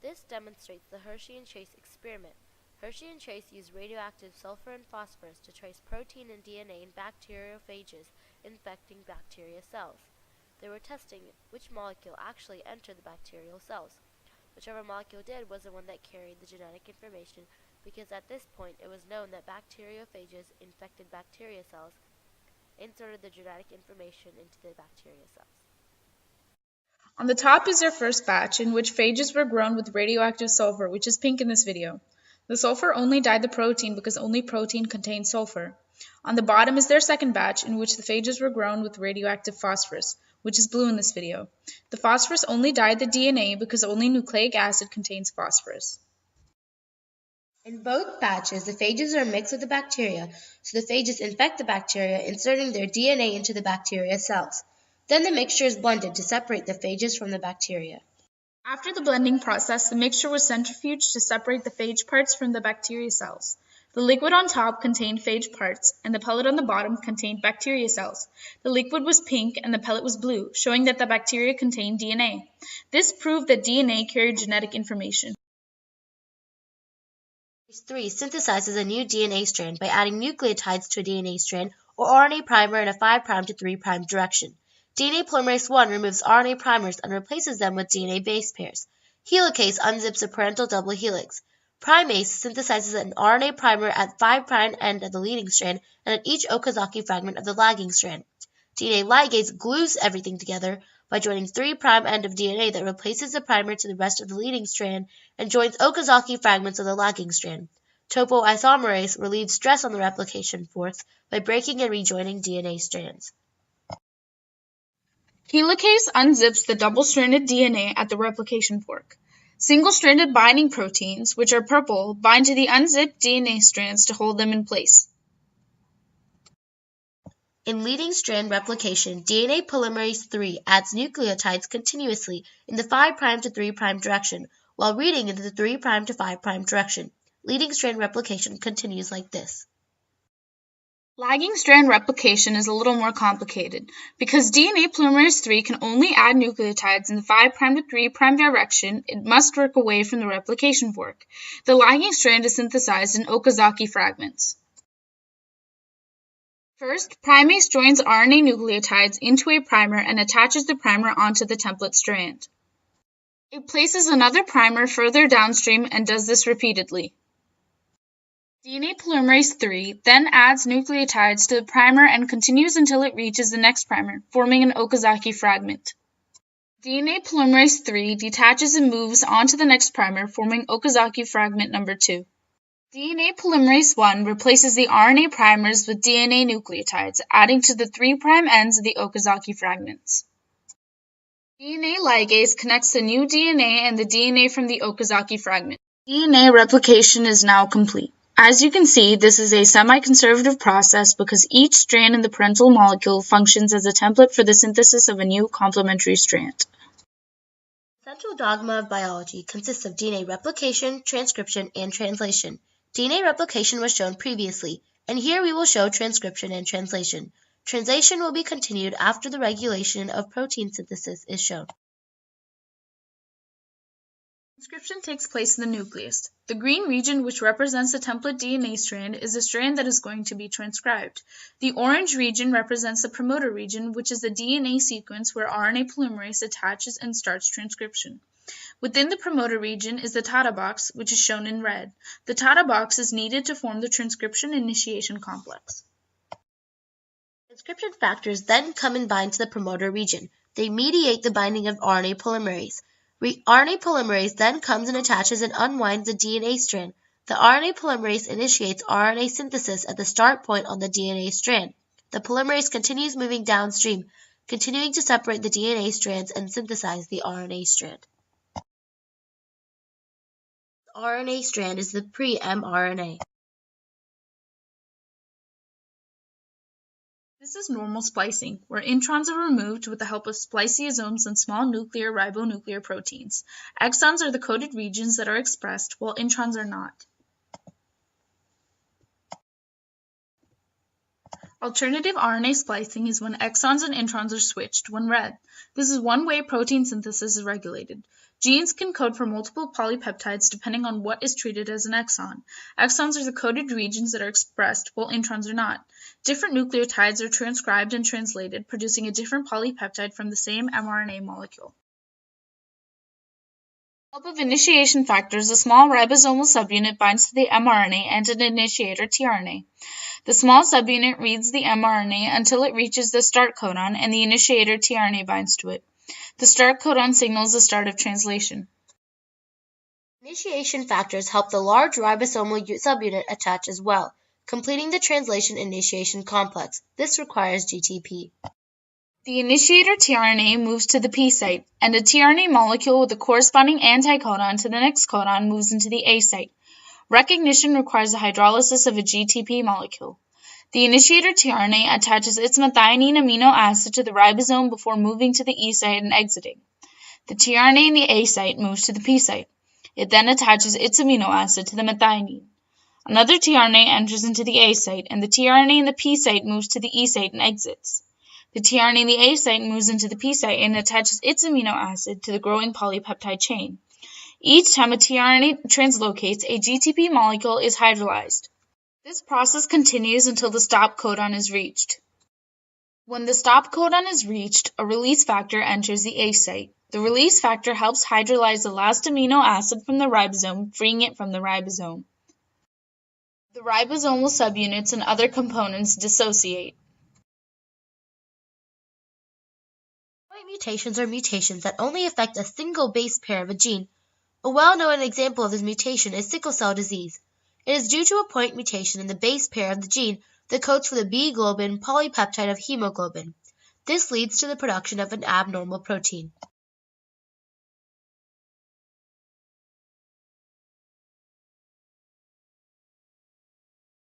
This demonstrates the Hershey and Chase experiment. Hershey and Chase used radioactive sulfur and phosphorus to trace protein and DNA in bacteriophages infecting bacteria cells. They were testing which molecule actually entered the bacterial cells. Whichever molecule did was the one that carried the genetic information, because at this point it was known that bacteriophages infected bacteria cells inserted the genetic information into the bacteria cells. On the top is their first batch, in which phages were grown with radioactive sulfur, which is pink in this video. The sulfur only dyed the protein because only protein contains sulfur. On the bottom is their second batch, in which the phages were grown with radioactive phosphorus, which is blue in this video. The phosphorus only dyed the DNA because only nucleic acid contains phosphorus. In both batches, the phages are mixed with the bacteria, so the phages infect the bacteria, inserting their DNA into the bacteria cells. Then the mixture is blended to separate the phages from the bacteria. After the blending process, the mixture was centrifuged to separate the phage parts from the bacteria cells. The liquid on top contained phage parts, and the pellet on the bottom contained bacteria cells. The liquid was pink and the pellet was blue, showing that the bacteria contained DNA. This proved that DNA carried genetic information. Phase 3 synthesizes a new DNA strand by adding nucleotides to a DNA strand or RNA primer in a 5' to 3' direction. DNA polymerase 1 removes RNA primers and replaces them with DNA base pairs. Helicase unzips a parental double helix. Primase synthesizes an RNA primer at 5' end of the leading strand and at each Okazaki fragment of the lagging strand. DNA ligase glues everything together by joining 3' end of DNA that replaces the primer to the rest of the leading strand and joins Okazaki fragments of the lagging strand. Topoisomerase relieves stress on the replication forks by breaking and rejoining DNA strands. Helicase unzips the double-stranded DNA at the replication fork. Single-stranded binding proteins, which are purple, bind to the unzipped DNA strands to hold them in place. In leading strand replication, DNA polymerase 3 adds nucleotides continuously in the 5' to 3' direction, while reading into the 3' to 5' direction. Leading strand replication continues like this. Lagging strand replication is a little more complicated. Because DNA polymerase 3 can only add nucleotides in the 5' to 3' direction, it must work away from the replication fork. The lagging strand is synthesized in Okazaki fragments. First, primase joins RNA nucleotides into a primer and attaches the primer onto the template strand. It places another primer further downstream and does this repeatedly. DNA polymerase 3 then adds nucleotides to the primer and continues until it reaches the next primer, forming an Okazaki fragment. DNA polymerase 3 detaches and moves onto the next primer, forming Okazaki fragment number 2. DNA polymerase 1 replaces the RNA primers with DNA nucleotides, adding to the 3' ends of the Okazaki fragments. DNA ligase connects the new DNA and the DNA from the Okazaki fragment. DNA replication is now complete. As you can see, this is a semi-conservative process because each strand in the parental molecule functions as a template for the synthesis of a new complementary strand. The central dogma of biology consists of DNA replication, transcription, and translation. DNA replication was shown previously, and here we will show transcription and translation. Translation will be continued after the regulation of protein synthesis is shown. Transcription takes place in the nucleus. The green region, which represents the template DNA strand, is the strand that is going to be transcribed. The orange region represents the promoter region, which is the DNA sequence where RNA polymerase attaches and starts transcription. Within the promoter region is the Tata box, which is shown in red. The Tata box is needed to form the transcription initiation complex. Transcription factors then come and bind to the promoter region. They mediate the binding of RNA polymerase. RNA polymerase then comes and attaches and unwinds the DNA strand. The RNA polymerase initiates RNA synthesis at the start point on the DNA strand. The polymerase continues moving downstream, continuing to separate the DNA strands and synthesize the RNA strand. The RNA strand is the pre-mRNA. This is normal splicing, where introns are removed with the help of spliceosomes and small nuclear ribonuclear proteins. Exons are the coded regions that are expressed, while introns are not. Alternative RNA splicing is when exons and introns are switched when read. This is one way protein synthesis is regulated. Genes can code for multiple polypeptides depending on what is treated as an exon. Exons are the coded regions that are expressed, while introns are not. Different nucleotides are transcribed and translated, producing a different polypeptide from the same mRNA molecule. With the help of initiation factors, a small ribosomal subunit binds to the mRNA and an initiator tRNA. The small subunit reads the mRNA until it reaches the start codon, and the initiator tRNA binds to it. The start codon signals the start of translation. Initiation factors help the large ribosomal subunit attach as well, completing the translation initiation complex. This requires GTP. The initiator tRNA moves to the P site, and a tRNA molecule with a corresponding anticodon to the next codon moves into the A site. Recognition requires the hydrolysis of a GTP molecule. The initiator tRNA attaches its methionine amino acid to the ribosome before moving to the E site and exiting. The tRNA in the A site moves to the P site. It then attaches its amino acid to the methionine. Another tRNA enters into the A site, and the tRNA in the P site moves to the E site and exits. The tRNA in the A site moves into the P site and attaches its amino acid to the growing polypeptide chain. Each time a tRNA translocates, a GTP molecule is hydrolyzed. This process continues until the stop codon is reached. When the stop codon is reached, a release factor enters the A site. The release factor helps hydrolyze the last amino acid from the ribosome, freeing it from the ribosome. The ribosomal subunits and other components dissociate. Point mutations are mutations that only affect a single base pair of a gene. A well-known example of this mutation is sickle cell disease. It is due to a point mutation in the base pair of the gene that codes for the B globin polypeptide of hemoglobin. This leads to the production of an abnormal protein.